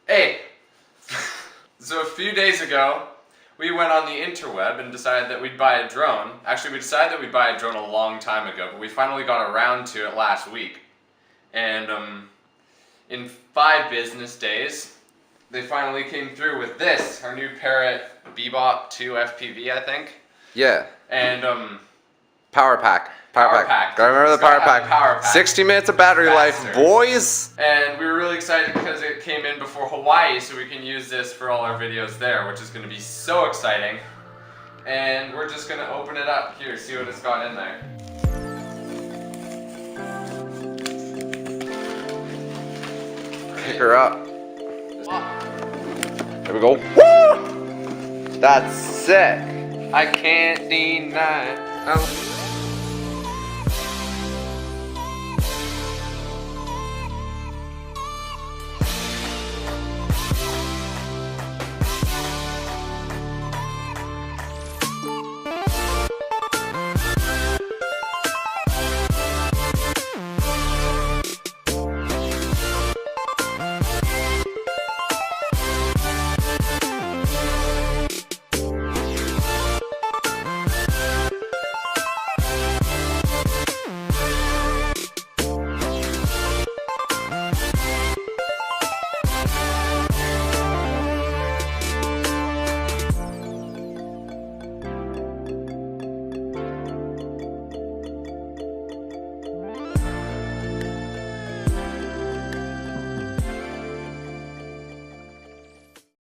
Hey! So a few days ago, we went on the interweb and decided that we'd buy a drone. Actually, we decided that we'd buy a drone a long time ago, but we finally got around to it last week. And in 5 business days, they finally came through with this, our new Parrot Bebop 2 FPV, I think. Yeah. And Power pack. Power pack. Gotta remember the power pack. Power pack. 60 minutes of battery Faster. life, boys! And we were really excited because it came in before Hawaii, so we can use this for all our videos there, which is going to be so exciting. And we're just going to open it up here, see what it's got in there. Pick her up. There we go. Woo! That's sick. I can't deny.